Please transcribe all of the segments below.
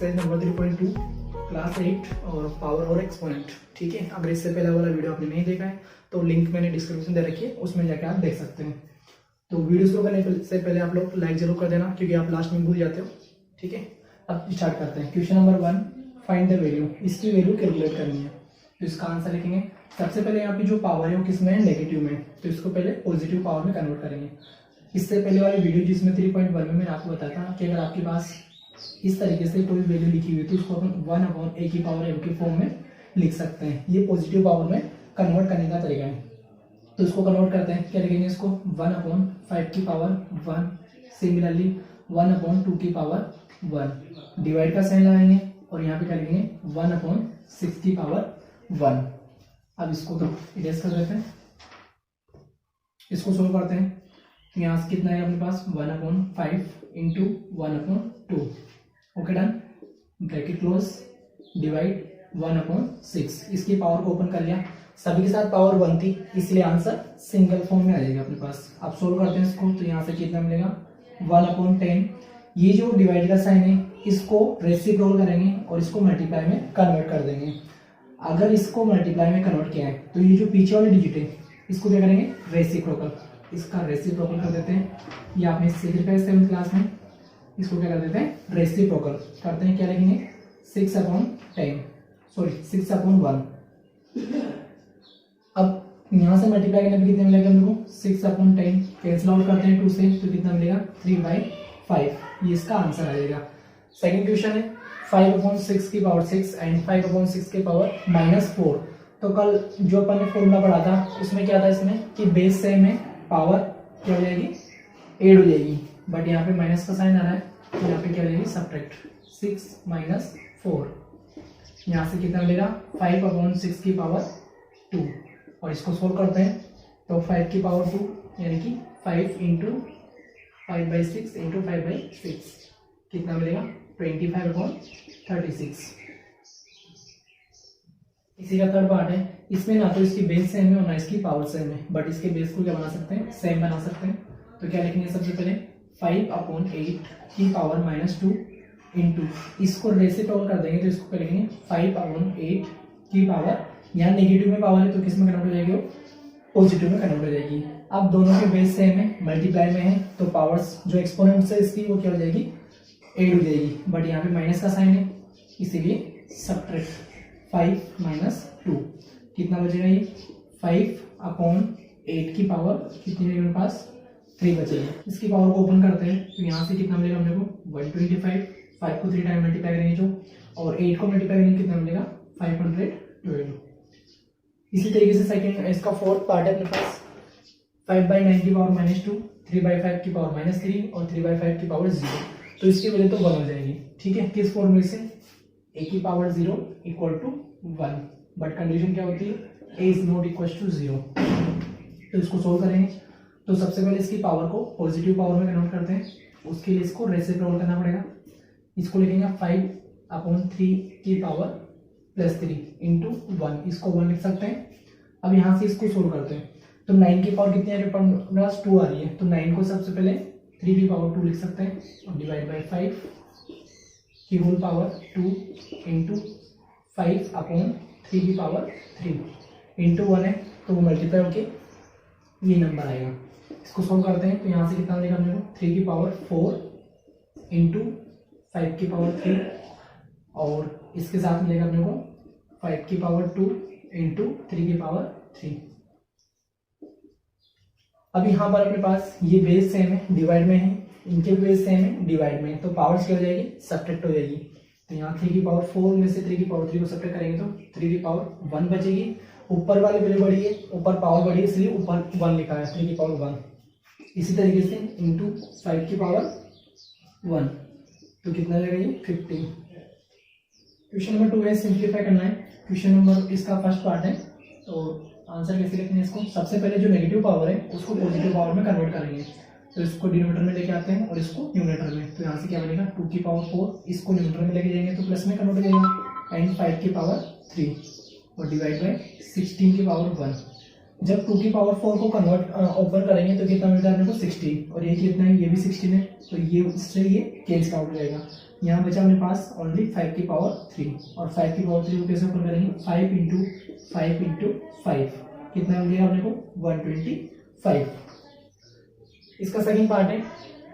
Exercise number 3.2 class 8 और power और exponent. ठीक है, अगर इससे पहले वाला वीडियो आपने नहीं देखा है तो लिंक मैंने डिस्क्रिप्शन दे रखी है, उसमें जाकर आप देख सकते हैं। तो वीडियो शुरू करने से पहले आप लोग लाइक जरूर कर देना, क्योंकि आप लास्ट में भूल जाते हो। ठीक है, अब स्टार्ट करते हैं। Question number 1, find the value. इसकी वैल्यू कैलकुलेट करनी है, तो इसका आंसर लिखेंगे। सबसे पहले यहाँ पे जो पावर है वो किसमें है, नेगेटिव में, तो इसको पहले पॉजिटिव पावर में कन्वर्ट करेंगे। इससे पहले वाली वीडियो जिसमें 3.1 में मैंने आपको बताया था कि अगर आपके पास इस तरीके से कोई वैल्यू लिखी हुई है तो उसको अपन 1/a की पावर m के फॉर्म में लिख सकते हैं। ये पॉजिटिव पावर में कन्वर्ट करने का तरीका है। तो इसको कन्वर्ट करते हैं, क्या लिखेंगे इसको 1/5 की पावर 1, सिमिलरली 1/2 की पावर 1, डिवाइड का साइन लगाएंगे और यहाँ पे क्या लिखेंगे 1/6 की पावर 1। अब इसको तो इरेज कर देते हैं, इसको सोल्व करते हैं। तो यहाँ से कितना है अपने पास 1/5 into 1/2। Okay done, bracket close, divide 1/6। इसकी पावर को ओपन कर लिया, सभी के साथ पावर 1 थी, इसलिए आंसर सिंगल फॉर्म में आ जाएगा अपने पास। अब सोल्व करते हैं इसको, तो यहाँ से कितना मिलेगा 1/10। ये जो डिवाइड का साइन है इसको रेसिप्रोकल करेंगे और इसको मल्टीप्लाई में कन्वर्ट कर देंगे। अगर इसको मल्टीप्लाई में कन्वर्ट किया है तो ये जो पीछे वाली डिजिट है इसको क्या करेंगे रेसिप्रोकल, इसका रेसिप्रोकल कर देते हैं। ये आपने सीख रखा है 7th क्लास में, इसको क्या कर देते हैं रेसिप्रोकल करते हैं। क्या लिखेंगे 6/1। अब यहाँ से मल्टीप्लाई करने पे कितना मिलेगा मेरे को 6/10, कैंसिल आउट करते हैं 2 से, तो कितना मिलेगा 3/5। ये इसका आंसर आ जाएगा। सेकंड क्वेश्चन है 5/6 की पावर 6 एंड 5/6 की पावर -4। तो कल जो अपन ने फॉर्मूला पढ़ा था उसमें क्या था इसमें कि बेस सेम है, पावर क्या हो जाएगी ऐड हो जाएगी, बट यहाँ पे माइनस का साइन आ रहा है तो यहाँ पे क्या हो जाएगी सब्ट्रैक्ट 6 - 4। यहाँ से कितना मिलेगा 5/6 की पावर 2 और इसको सोल्व करते हैं तो 5 की पावर 2 यानी कि 5 × 5/6 × 5/6 कितना मिलेगा 25/36। इसी का थर्ड पार्ट है, इसमें ना तो इसकी बेस सेम है और ना इसकी पावर सेम है, बट इसके बेस को क्या बना सकते हैं सेम बना सकते हैं। तो क्या लिखेंगे सबसे पहले 5/8 की पावर -2 इंटू इसको रेसिप्रोकल कर देंगे तो इसको क्या लिखेंगे 5/8 की पावर, यहाँ नेगेटिव में पावर है तो किस में कन्वर्ट हो जाएगी वो पॉजिटिव में कन्वर्ट हो जाएगी। अब दोनों के बेस सेम है, मल्टीप्लाई में है, तो पावर्स जो एक्सपोनेंट है इसकी वो क्या हो जाएगी ऐड हो जाएगी, बट यहाँ पे माइनस का साइन है इसीलिए सब्ट्रैक्ट 5 - 2 कितना बचेगा ये 5/8 की पावर कितनी है मेरे पास 3 बचेगी। इसकी पावर को ओपन करते हैं तो यहाँ से कितना मिलेगा मेरे को 125, 5 को 3 टाइम मल्टीप्लाई करेंगे जो, और 8 को मल्टीप्लाई करेंगे कितना मिलेगा 512। इसी तरीके से सेकंड इसका फोर्थ पार्ट है अपने पास 5/9 की पावर -2, 3/5 की पावर -3 और 3/5 की पावर 0। तो इसकी वजह तो 1 हो जाएगी। ठीक है, किस फॉर्मूले से a की पावर 0 = 1, बट कंडीशन क्या होती है a is not equal to 0। तो इसको सोल्व करेंगे तो सबसे पहले इसकी पावर को पॉजिटिव पावर में कन्वर्ट करते हैं, उसके लिए इसको रेसिप्रोकल करना पड़ेगा। इसको लिखेंगे 5/3 की पावर +3 इंटू 1, इसको 1 लिख सकते हैं। अब यहाँ से इसको सोल्व करते हैं तो 9 की पावर कितनी है अपने पास 2 आ रही है, तो 9 को सबसे पहले 3 की पावर 2 लिख सकते हैं और डिवाइड बाई 5 की होल पावर 2 इंटू 5/3 की पावर 3 इंटू 1 है तो वो मल्टीप्लाई होके ये नंबर आएगा। इसको सोल्व करते हैं तो यहाँ से कितना मिलेगा मेरे को 3 की पावर 4 इंटू 5 की पावर 3 और इसके साथ मिलेगा मेरे को 5 की पावर 2 इंटू 3 की पावर 3। अब यहाँ पर अपने पास ये बेस सेम है, डिवाइड में है, इनके बेस सेम है, डिवाइड में है, तो पावर्स क्या हो जाएगी सब्ट्रैक्ट हो जाएगी। तो यहाँ 3 की पावर 4 में से 3 की पावर 3 को सब्ट्रैक्ट करेंगे तो 3 की पावर 1 बचेगी। ऊपर वाली वैल्यू बढ़ी है, ऊपर पावर बढ़ी है इसलिए ऊपर 1 लिखा है, 3 की पावर 1। इसी तरीके से इंटू 5 की पावर 1 तो कितना जाएगा ये 15। क्वेश्चन नंबर 2 है, सिंप्लीफाई करना है। क्वेश्चन नंबर इसका फर्स्ट पार्ट है, तो आंसर कैसे लिखते हैं इसको, सबसे पहले जो नेगेटिव पावर है उसको पॉजिटिव पावर में कन्वर्ट करेंगे। तो इसको डिनोमिनेटर में लेके आते हैं और इसको न्यूमरेटर में, तो यहाँ से क्या बनेगा 2 की पावर 4, इसको न्यूमरेटर में लेके जाएंगे तो प्लस में कन्वर्ट हो जाएगा, एंड 5 की पावर 3 और डिवाइड बाय 16 की पावर 1। जब 2 की पावर 4 को कन्वर्ट ओपन करेंगे तो कितना मिलता है अपने को 16, और ये कितना है, ये भी 16 है, तो ये इससे ये कैंसिल आउट हो जाएगा। यहाँ बचा अपने पास ओनली 5 की पावर 3, और 5 की पावर 3 को कैसे ओपन करेंगे, 5 इंटू 5 कितना मिल जाएगा अपने को 125। इसका सेकंड पार्ट है,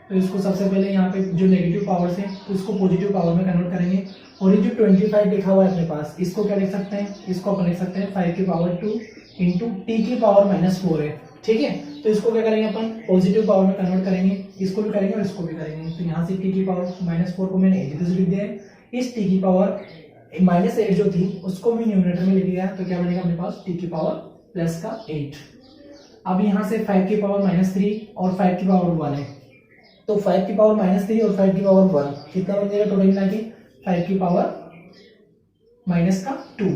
तो इसको सबसे पहले यहाँ पे जो नेगेटिव पावर्स है तो इसको पॉजिटिव पावर में कन्वर्ट करेंगे, और ये जो 25 लिखा हुआ है अपने पास, इसको क्या लिख सकते हैं, इसको अपन लिख सकते हैं 5 की पावर 2 इंटू टी की पावर -4 है, ठीक है। तो इसको क्या करेंगे अपन पॉजिटिव पावर में कन्वर्ट करेंगे, इसको भी करेंगे और इसको भी करेंगे। तो यहाँ से टी की पावर -4 को मैंने एज इट इज लिख दिया है, इस टी की पावर -8 जो थी उसको भी न्यूमरेटर में लिख दिया, तो क्या बनेगा अपने पास टी की पावर प्लस का 8। अब यहाँ से 5 की पावर -3 और 5 की पावर 1 है, तो 5 की पावर -3 और 5 की पावर 1 कितना बन जाएगा टोटल मिला के 5 की पावर -2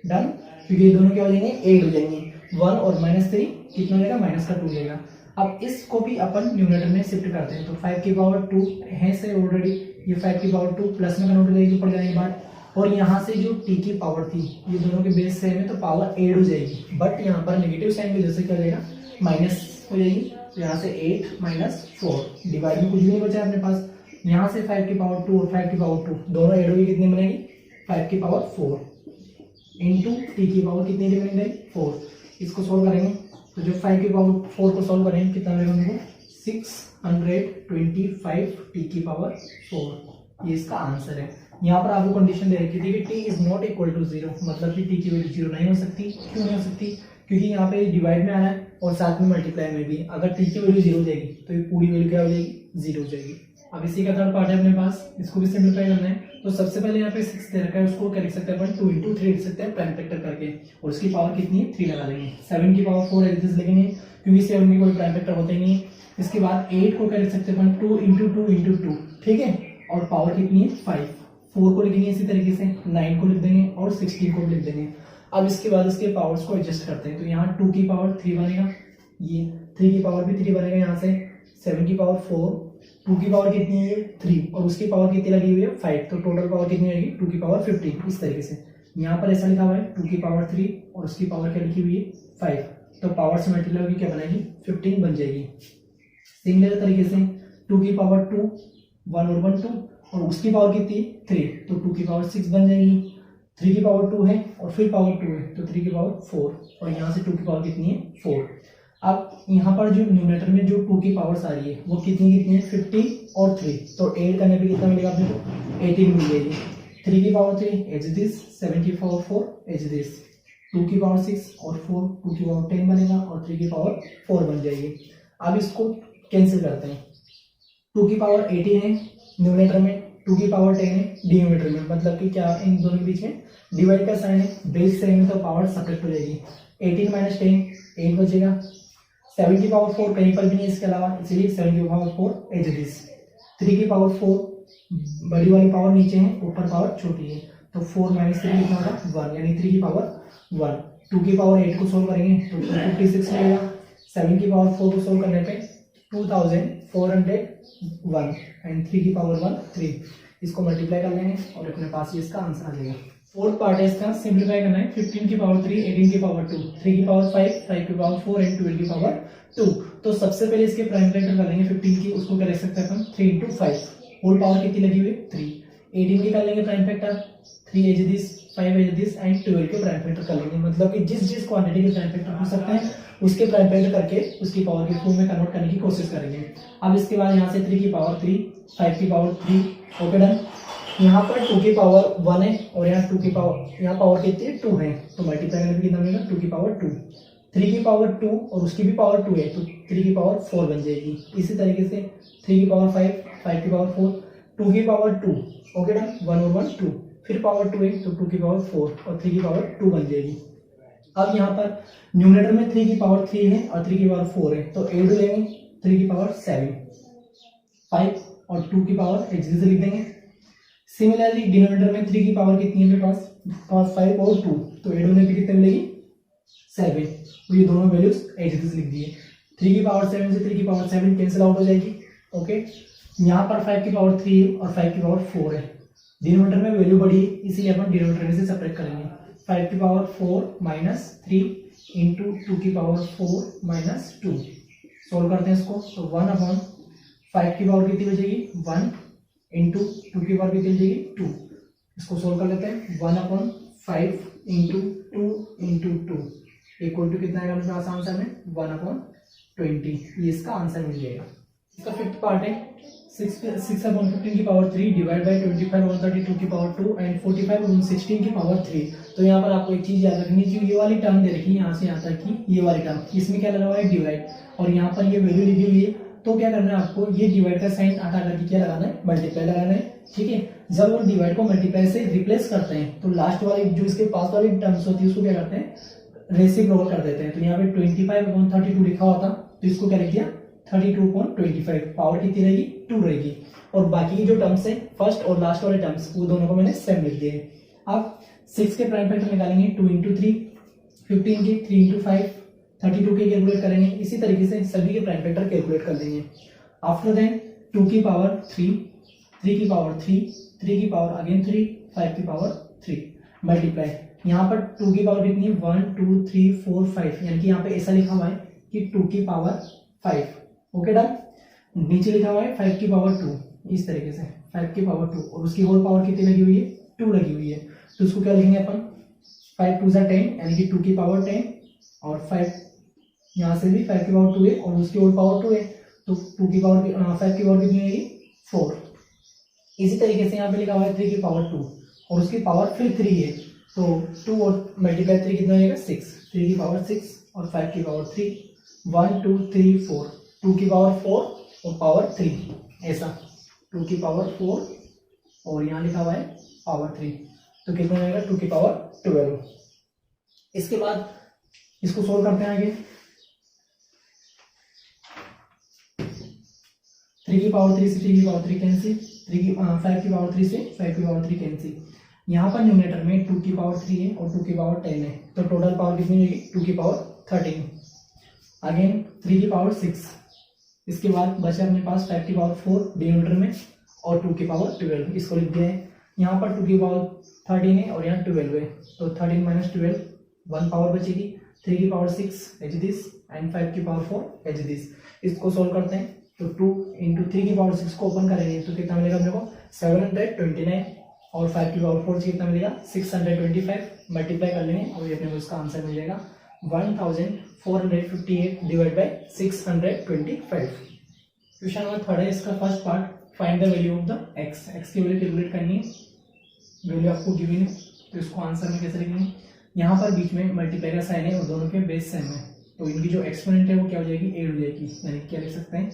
डन, क्योंकि ये दोनों क्या हो जाएंगे 8 हो जाएंगे, 1 और -3 कितना हो जाएगा -2 हो जाएगा। अब इसको भी अपन न्यूमरेटर में शिफ्ट करते हैं, तो 5 की पावर 2 है से ऑलरेडी, ये 5 की पावर 2 प्लस में कन्वर्ट हो जाएगी ऊपर जाने के बाद, और यहाँ से जो टी की पावर थी ये दोनों के बेस सेम है तो पावर 8 हो जाएगी, बट यहाँ पर नेगेटिव साइन की वजह से क्या हो जाएगा माइनस हो जाएगी, तो यहाँ से 8 - 4 डिवाइड में कुछ भी नहीं बचा है अपने पास। यहाँ से 5 की पावर 2 और 5 की पावर 2 दोनों ऐड होगी, कितनी बनेगी 5 की पावर 4 इंटू टी की पावर कितनी बनेगी 4। इसको सोल्व करेंगे तो जो 5 की पावर 4 को सोल्व करेंगे कितना मिलेगा हमको 625 टी की पावर 4, ये इसका आंसर है। यहाँ पर आपको कंडीशन दे रखी थी कि T is not equal to 0, मतलब कि टी की वैल्यू 0 नहीं हो सकती। क्यों नहीं हो सकती, क्योंकि यहाँ पे डिवाइड में आना है और साथ में मल्टीप्लाई में भी, अगर टी की वैल्यू 0 हो जाएगी तो ये पूरी वैल्यू क्या हो जाएगी 0 हो जाएगी। अब इसी का थर्ड पार्ट है अपने पास, इसको भी सिंप्लीफाई करना है। तो सबसे पहले यहाँ पे 6 दे रखा है, उसको क्या लिख सकते हैं अपन 2 इंटू 3 लिख सकते हैं प्राइम फैक्टर करके, और उसकी पावर कितनी है 3 लगा देंगे। 7 की पावर 4 एग्जिस्ट लिखेंगे क्योंकि 7 की कोई प्राइम फैक्टर होते ही नहीं है। इसके बाद 8 को क्या लिख सकते हैं अपन 2 इंटू 2 इंटू 2, ठीक है, और पावर कितनी है 5। 4 को लिखेंगे इसी तरीके से, 9 को लिख देंगे और 16 को भी लिख देंगे। अब इसके बाद इसके पावर्स को एडजस्ट करते हैं, तो यहाँ 2 की पावर 3 बनेगा, ये 3 की पावर भी 3 बनेगा, यहाँ से 7 की पावर 4, 2 की पावर कितनी है 3 और उसकी पावर कितनी लगी हुई है 5, तो टोटल पावर कितनी आएगी 2 की पावर 15। इस तरीके से यहाँ पर ऐसा लिखा हुआ है 2 की पावर 3 और उसकी पावर क्या लिखी हुई है 5, तो पावर से मल्टीप्लाई होगी क्या बनेगी 15 बन जाएगी। सिमिलर तरीके से 2 की पावर 2 1 और 1 2 और उसकी पावर कितनी 3, तो 2 की पावर 6 बन जाएगी। 3 की पावर 2 है और फिर पावर 2 है तो 3 की पावर 4, और यहाँ से 2 की पावर कितनी है 4। अब यहाँ पर जो न्यूमरेटर में जो 2 की पावर्स आ रही है वो कितनी है 50 और 3, तो ऐड करने पे कितना मिलेगा अपने को 18 मिल जाएगी। 3 की पावर 3 एज दिस, 7 की पावर 4 एज दिस, 2 की पावर 6 और 4, 2 की पावर 10 बनेगा और 3 की पावर 4 बन जाएगी। अब इसको कैंसिल करते हैं, 2 की पावर 18 है न्यूमरेटर में, 2 की पावर 10 है डिनोमिनेटर में, मतलब कि क्या इन दोनों के बीच में डिवाइड का साइन है, बेस सेम है तो पावर सब्ट्रैक्ट हो जाएगी। 18 - 10 8 बचेगा। 7 की पावर 4 कहीं पर भी नहीं इसके अलावा, इसलिए 7 की पावर 4 एज इट इज। 3 की पावर 4 बड़ी वाली पावर नीचे है, ऊपर पावर छोटी है, तो 4 - 3 कितना होगा 1, यानी 3 की पावर 1। 2 की पावर 8 को सोल्व करेंगे तो 256 मिलेगा। 7 की पावर 4 को सोल्व करने पे 2401 एंड 3 की पावर 1 3, इसको मल्टीप्लाई कर लेंगे और अपने पास ये इसका आंसर आ जाएगा। फोर्थ पार्ट है इसका, सिंप्लीफाई करना है। 15 की पावर 3, 18 की पावर 2, 3 की पावर 5, 5 की पावर 4 एंड 12 की पावर 2। तो सबसे पहले इसके प्राइम फैक्टर कर लेंगे 15 की, उसको क्या लिख सकते हैं अपन 3 इंटू 5, होल पावर कितनी लगी हुई 3। 18 की कर लेंगे prime factor, 3 as this, 5 as this and 12 के प्राइम फैक्टर कर लेंगे, मतलब कि जिस जिस क्वांटिटी के प्राइम फैक्टर हो सकते हैं उसके प्राइम फैक्टर करके उसकी पावर के फॉर्म में कन्वर्ट करने की कोशिश करेंगे। अब इसके बाद यहाँ से 3 की पावर 3, 5 की पावर 3, ओके डन। यहाँ पर 2 की पावर 1 है और यहाँ 2 की पावर, यहाँ पावर कितनी है 2 है, तो मल्टीप्लाई करने पे कितना मिलेगा 2 की पावर 2। 3 की पावर 2 और उसकी भी पावर 2 है तो 3 की पावर 4 बन जाएगी। इसी तरीके से 3 की पावर 5, 5 की पावर 4, 2 की पावर 2, ओके डन, 1 और 1 2, फिर पावर 2 है तो 2 की पावर 4 और 3 की पावर 2 बन जाएगी। अब यहाँ पर न्यूमरेटर में 3 की पावर 3 है और 3 की पावर 4 है, तो ऐड लेंगे 3 की पावर 7, 5 और 2 की पावर एग्जिट से लिख देंगे। सिमिलरली डिनोमिनेटर में 3 की पावर कितनी है मेरे पास 5 और 2, तो ऐड होने पे कितने मिलेगी 7, तो ये दोनों वैल्यूज एग्जिट से लिख दिए। 3 की पावर 7 से 3 की पावर 7 कैंसिल आउट हो जाएगी, ओके। यहाँ पर 5 की पावर 3 और 5 की पावर 4 है, डिनोमिनेटर में वैल्यू बढ़ी इसलिए अपन डिनोमिनेटर में से सेपरेट करेंगे। 5 की पावर 4 - 3 इंटू 2 की पावर 4 माइनस 2। सोल्व करते हैं इसको, तो 1/5 की पावर कितनी बचेगी 1 इंटू 2 की पावर कितनी बचेगी 2। इसको सोल्व कर लेते हैं, 1/5 इंटू 2 इंटू 2 इक्वल टू कितना आएगा मेरे पास आंसर में 1/20। ये इसका आंसर मिल जाएगा। इसका फिफ्थ पार्ट है 6/15 की पावर 3 डिवाइड बाई 25/132 की पावर 2 एंड 45/16 की पावर 3। तो यहाँ पर आपको एक चीज याद रखनी चाहिए, ये वाली टर्म दे रखी है यहाँ से यहाँ तक की, ये वाली टर्म, इसमें क्या लगा हुआ है डिवाइड, और यहाँ पर ये वैल्यू लिखी हुई है। तो क्या करना है आपको, ये डिवाइड का साइन हटा करके क्या लगाना है मल्टीप्लाई लगाना है, ठीक है। जब वो डिवाइड को मल्टीप्लाई से रिप्लेस करते हैं तो लास्ट वाली जो इसके पास वाली टर्म्स होती है उसको क्या करते हैं रेसिप्रोकल कर देते हैं। तो यहाँ पे 25/32 लिखा हुआ था, तो इसको क्या लिख दिया 32/25। पावर कितनी रहेगी 2 रहेगी, और बाकी की जो टर्म्स है फर्स्ट और लास्ट वाले टर्म्स वो दोनों को मैंने सेम लिख दिए। अब 6 के प्राइम फैक्टर निकालेंगे, 2 इंटू 3 15 के, 3 इंटू 5 32 के कैलकुलेट करेंगे। इसी तरीके से सभी के प्राइम फैक्टर कैलकुलेट कर लेंगे। आफ्टर देन 2 की पावर 3, 3 की पावर 3, 3 की पावर अगेन 3, 5 की पावर 3 मल्टीप्लाई। यहाँ पर 2 की पावर कितनी है 1 2 3 4 5, यानी कि यहाँ पे ऐसा लिखा हुआ है कि 2 की पावर 5। Okay done. नीचे लिखा हुआ है 5 की पावर 2, इस तरीके से 5 की पावर 2, और उसकी होल पावर कितनी लगी हुई है 2 लगी हुई है। तो उसको क्या लिखेंगे अपन 5 2 10, यानी कि 2 की पावर 10, और 5 यहाँ से भी 5 की पावर 2 है और उसकी होल पावर 2 है, तो 2 की पावर 5 की पावर कितनी होगी 4। इसी तरीके से यहाँ पे लिखा हुआ है 3 की पावर 2 और उसकी पावर फिर 3 है, तो 2 और मल्टीप्लाई 3 कितना हो जाएगा 6, 3 की पावर 6 और 5 की पावर 3, 1 2 3 4, 2 की पावर 4 और पावर 3, ऐसा 2 की पावर 4 और यहाँ लिखा हुआ है पावर 3, तो कितना हो जाएगा 2 की पावर 12। इसके बाद इसको सोल्व करते हैं आगे। 3 की पावर 3 से 3 की पावर 3 कैंसिल, 5 की पावर 3 से 5 की पावर 3 कैंसिल। यहाँ पर न्यूमरेटर में 2 की पावर 3 है और 2 की पावर 10 है, तो टोटल पावर कितनी होगी 2 की पावर 13। अगेन 3 की पावर 6, इसके बाद बचा अपने पास 5 की पावर 4 डिनोमिनेटर में और 2 की पावर 12, इसको लिख दिया है। यहाँ पर 2 की पावर 13 है और यहाँ 12 है, तो 13 माइनस 12 1 पावर बचेगी। 3 की पावर 6 एच दिस एंड 5 की पावर 4 एच दिस। इसको सोल्व करते हैं, तो 2 इंटू 3 की पावर 6 को ओपन करेंगे तो कितना मिलेगा अपने को 729, और 5 की पावर 4 से कितना मिलेगा 625, मल्टीप्लाई कर लेंगे और ये अपने को इसका आंसर मिल जाएगा 1458 डिवाइड बाई 625। क्वेश्चन नंबर 3 है इसका first part, find the value of the x. X की वैल्यू कैलकुलेट करनी है, वैल्यू आपको गिवन है, तो इसको आंसर में कैसे लिखेंगे। यहाँ पर बीच में मल्टीप्लाई का साइन है और दोनों के बेस सेम है, तो इनकी जो एक्सपोनेंट है वो क्या हो जाएगी 8 हो जाएगी, यानी क्या लिख सकते हैं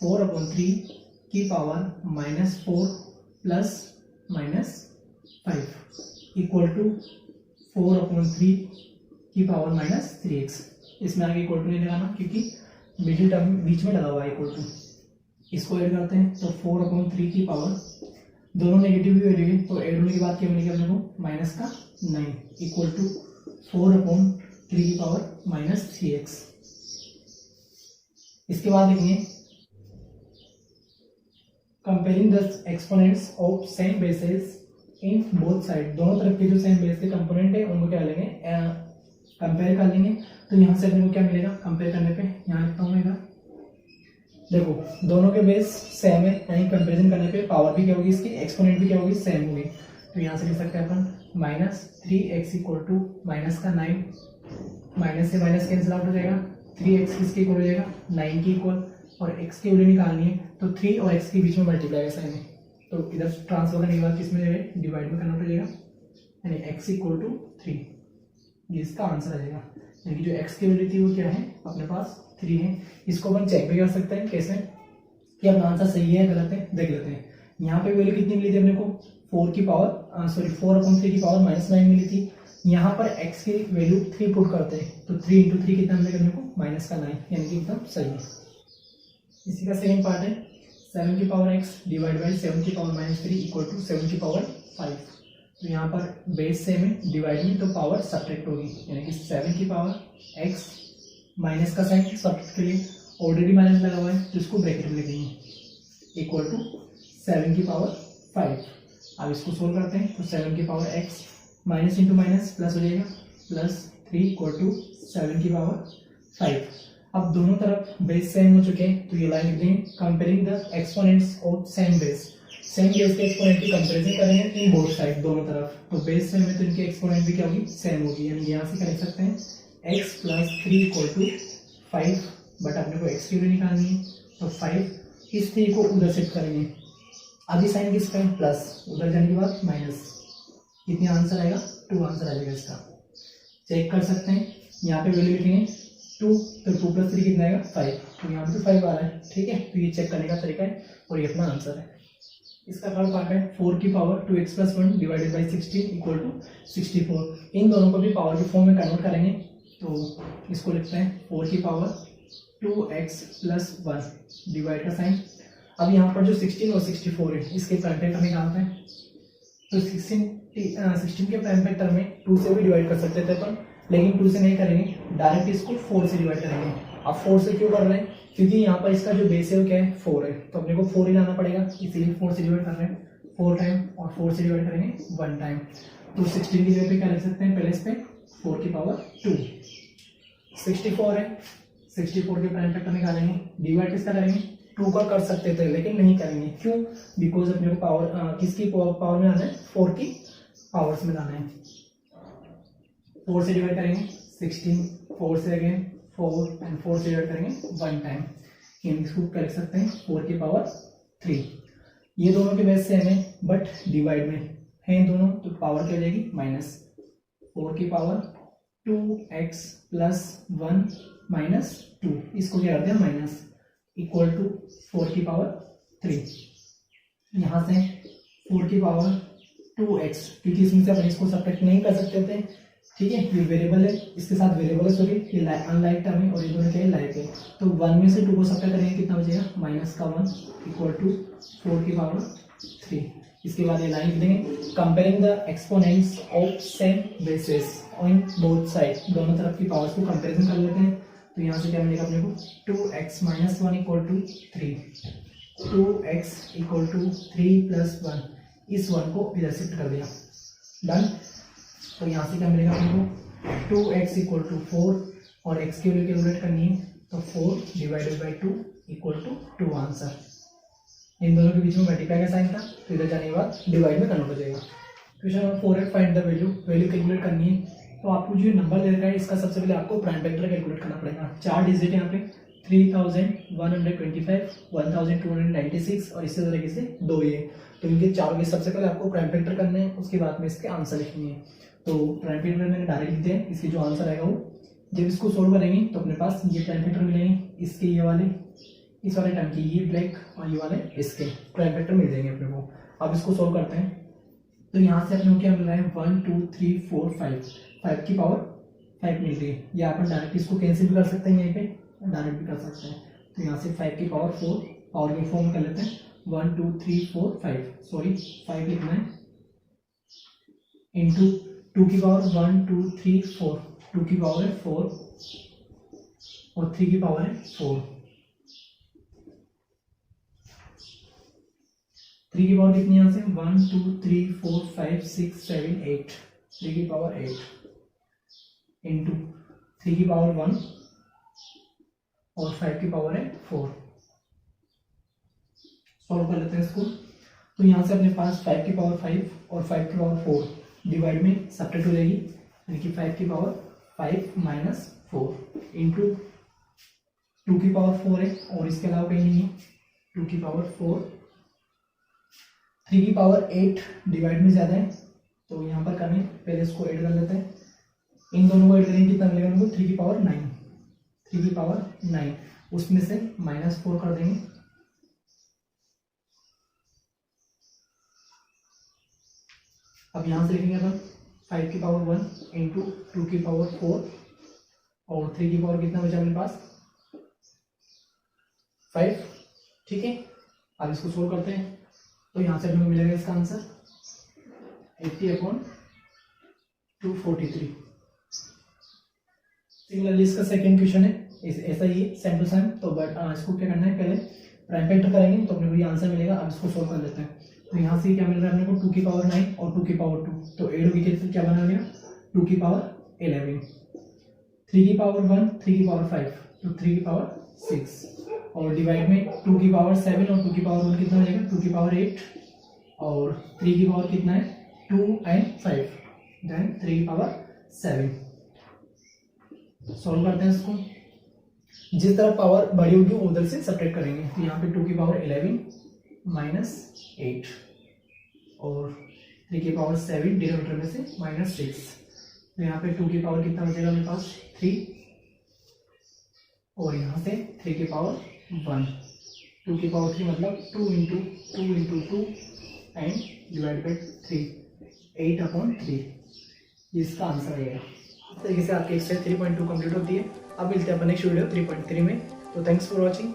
4/3 की पावर -4 प्लस -5 इक्वल टू 4/3 की पावर -3x। इसमें आगे इक्वल टू नहीं लगाना क्योंकि मिडिल टर्म बीच में लगा हुआ है इक्वल टू। इसको ऐड करते हैं तो 4/3 की पावर, दोनों नेगेटिव भी वैल्यू है तो ऐड होने के बाद क्या मिलेगा अपने को -9 इक्वल टू 4/3 की पावर -3x। इसके बाद लिखेंगे comparing the exponents of same bases in both side. दोनों तरफ के जो सेम बेस के कंपोनेंट है उनको क्या लेंगे कंपेयर कर लेंगे। तो यहाँ से अपने को क्या मिलेगा कंपेयर करने पे, यहाँ लिखता हूँ मैं, देखो दोनों के बेस सेम है, यानी कंपेरिजन करने पे पावर भी क्या होगी इसकी, एक्सपोनेंट भी क्या होगी सेम होगी। तो यहाँ से लिख सकते हैं अपन -3x इक्वल टू -9, माइनस से माइनस कैंसिल आउट हो जाएगा, 3x किसके इक्वल हो जाएगा 9 की इक्वल, और x की वैल्यू निकालनी है तो 3 और x के बीच में मल्टीप्लाई का साइन है, तो इधर ट्रांसफर करने के बाद किसमें जाएगा डिवाइड में कन्वर्ट हो जाएगा, यानी x इक्वल टू 3, ये इसका आंसर आ जाएगा। यानी जो x की वैल्यू थी वो क्या है अपने पास 3 है। इसको अपन चेक भी कर सकते हैं कैसे कि अपना आंसर सही है गलत है, देख लेते हैं। यहाँ पे वैल्यू कितनी मिली थी अपने को 4/3 की पावर -9 मिली थी। यहाँ पर x की वैल्यू 3 पुट करते हैं तो 3 × 3 कितना मिलेगा अपने को -9, यानी कि एकदम सही है। इसी का सेकंड पार्ट है 7 की पावर x डिवाइड बाई 7 की पावर -3 इक्वल टू 7 की पावर 5। तो यहाँ पर बेस सेम है, डिवाइड में तो पावर सब्ट्रैक्ट होगी, यानी कि 7 की पावर x माइनस का साइन सब्ट्रैक्ट के लिए ऑलरेडी माइनस लगा हुआ है तो इसको ब्रैकेट में लिखेंगे इक्वल टू 7 की पावर 5। अब इसको सोल्व करते हैं तो 7 की power x minus into minus plus हो जाएगा, प्लस 3 इक्वल टू 7 की पावर 5। अब दोनों तरफ बेस सेम हो चुके हैं तो ये लाइन लिख देंगे comparing the exponents of same base. Same base के एक्सपोनेंट की कंपैरिजन करेंगे इन बोथ साइड दोनों तरफ, तो बेस सेम है तो इनकी एक्सपोनेंट भी क्या होगी, सेम होगी। यानी यहाँ से क्या लिख सकते हैं x plus 3 equal to 5, but अपने को x की वैल्यू निकालनी है तो 5, इस 3 को उधर शिफ्ट करेंगे। अभी साइन किसका है प्लस, उधर जाने के बाद माइनस, कितनी आंसर आएगा 2 आंसर आ जाएगा इसका। चेक कर सकते हैं यहाँ पे वैल्यू लिखेंगे 2, तो 2 प्लस 3 कितना आएगा 5, तो यहाँ पे 5 आ रहा है। ठीक है, तो ये चेक करने का तरीका है और ये अपना आंसर है। इसका थर्ड पार्ट है 4 की power 2x plus 1 divided by 16 equal to 64। इन दोनों को भी पावर के फॉर्म में कन्वर्ट करेंगे तो इसको लिखते हैं 4 की पावर 2x प्लस 1 डिवाइड का साइन। अब यहाँ पर जो 16 और 64 है इसके प्राइम फैक्टर निकालते हैं, तो 16 के प्राइम फैक्टर में 2 से भी डिवाइड कर सकते थे अपन, लेकिन 2 से नहीं करेंगे, डायरेक्ट इसको 4 से डिवाइड करेंगे। अब 4 से क्यों कर रहे हैं, क्योंकि यहाँ पर इसका जो बेस है वो क्या है 4 है, तो अपने को 4 ही लाना पड़ेगा, इसीलिए 4 से डिवाइड कर रहे हैं 4 टाइम, और 4 से डिवाइड करेंगे 1 टाइम। तो 16 की जगह पे क्या लिख सकते हैं, पहले इस पे 4 की पावर 2। 64 है, 64 के प्राइम फैक्टर निकालेंगे, डिवाइड किसका करेंगे 2 का कर सकते थे लेकिन नहीं करेंगे, क्यों, बिकॉज अपने को पावर किसकी पावर में आना है 4 की पावर्स में लाना है। 4 से डिवाइड करेंगे 16, 4 से अगेन 4 एंड 4 से डिवाइड करेंगे 1 टाइम, इसको क्या लिख सकते हैं 4 की पावर 3। ये दोनों के बेस सेम है बट डिवाइड में है दोनों, तो पावर क्या हो जाएगी माइनस 4 की पावर 2x प्लस 1 माइनस 2, इसको क्या करते हैं माइनस, इक्वल टू 4 की पावर 3। यहाँ से 4 की पावर 2x, क्योंकि इसमें से अपन इसको सब्ट्रैक्ट नहीं कर सकते थे, ठीक है, ये वेरिएबल है, इसके साथ वेरिएबल है, सॉरी ये अनलाइक टर्म है और ये दोनों क्या है लाइक है, तो 1 में से 2 को सब्ट्रैक्ट करेंगे कितना बचेगा माइनस का 1 इक्वल टू 4 की पावर 3। इसके बाद ये लाइन लिख देंगे comparing the exponents of same basis on both side, दोनों तरफ की पावर्स को कंपेरिजन कर लेते हैं। तो यहाँ से क्या मिलेगा अपने को 2x minus 1 equal to 3, 2x equal to 3 plus 1, इस 1 को इधर शिफ्ट कर दिया, डन। तो यहाँ से क्या मिलेगा अपने को 2x इक्वल टू 4 और x की वैल्यू कैलकुलेट करनी है, तो 4 divided by 2 equal to 2 answer. इन दोनों के बीच में मल्टीप्लाई का साइन था तो इधर जाने के बाद डिवाइड में कन्वर्ट हो जाएगा। क्वेश्चन नंबर 4 है फाइंड द वैल्यू कैलकुलेट करनी है, तो आपको जो नंबर दे रखा है इसका सबसे पहले आपको प्राइम फैक्टर कैलकुलेट करना पड़ेगा। 4 डिजिट यहाँ पे 3125, 1296 और इसी तरीके से 2 ये, तो इनके चारों के सबसे पहले आपको प्राइम फैक्टर करने हैं, उसके बाद में इसके आंसर लिखनी है। तो प्राइम फैक्टर मैंने डायरेक्ट लिख दिया है, इसकी जो आंसर आएगा वो जब इसको सोल्व करेंगे तो अपने पास ये प्राइम फैक्टर मिलेंगे, इसके ये वाले इस वाले टर्म की ये ब्लैक और ये वाले इसके प्राइम फैक्टर मिल जाएंगे अपने को। अब इसको सोल्व करते हैं, तो यहाँ से अपने को क्या मिल रहा है 1 2 3 4 5 की पावर 5 मिल रही है, या अपन डायरेक्ट इसको कैंसिल भी कर सकते हैं, यहीं पे डायरेक्ट भी कर सकते हैं। तो यहाँ से 5 की पावर 4 पावर के फॉर्म कर लेते हैं 1 2 3 4 5, सॉरी 5 लिखना है, इंटू 2 की पावर 1 2 3 4, 2 की पावर है 4 और 3 की पावर है 4, 3 की पावर कितनी यहाँ से 1 2 3 4 5 6 7 8, 3 की पावर 8 इंटू 3 की पावर 1 और 5 की पावर है 4। सॉल्व कर लेते हैं इसको, तो यहाँ से अपने पास 5 की पावर 5 और 5 की पावर 4 डिवाइड में सब्ट्रैक्ट हो जाएगी, यानी कि 5 की पावर 5 माइनस 4 इंटू 2 की पावर 4 है और इसके अलावा कहीं नहीं है, 2 की पावर 4, 3 की पावर 8 डिवाइड में ज़्यादा है तो यहाँ पर कम है, पहले इसको ऐड कर लेते हैं, इन दोनों को ऐड करेंगे कितना मिलेगा हमको 3 की पावर 9, 3 की पावर 9, उसमें से -4 कर देंगे, अब यहाँ से लिखेंगे अपन 5 की पावर 1 इंटू 2 की पावर 4 और 3 की पावर कितना बचा मेरे पास 5, ठीक है। अब इसको सोल्व करते हैं, तो यहाँ से हमें मिलेगा इसका आंसर 80/243। सिमिलरली इसका सेकंड क्वेश्चन है ऐसा ही है सेम टू सेम, तो बट इसको क्या करना है पहले प्राइम फैक्टर करेंगे तो अपने को ये आंसर मिलेगा। अब इसको सोल्व कर लेते हैं, तो यहाँ से क्या मिल रहा है अपने को 2 की पावर 9 और 2 की पावर 2, तो ऐड होगी क्या बना गया 2 की पावर 11, 3 की पावर 1, 3 की पावर 5, तो 3 की पावर 6, और डिवाइड में 2 की पावर 7 और 2 की पावर 1 कितना हो जाएगा, 2 की पावर 8, और 3 की पावर कितना है, 2 एंड 5, देन 3 की पावर 7। सॉल्व करते हैं इसको। जिस तरफ पावर बड़ी होगी उधर से सब्ट्रैक्ट करेंगे। तो यहाँ पे 2 की पावर 11 माइनस 8 और 3 की पावर 7 डिनोमिनेटर में से माइनस 6। तो यहाँ पे 2 की पावर कितना बचेगा मेरे पास, 3, और यहाँ से 3 की पावर 1। 2 की पावर 3 मतलब 2 इंटू 2 एंड डिवाइड बाई 3, 8/3। इसका आंसर आएगा। इस तरीके से आपकी एक्सरसाइज 3.2 कंप्लीट होती है। अब मिलते हैं अपन नेक्स्ट वीडियो 3.3 में। तो थैंक्स फॉर वॉचिंग।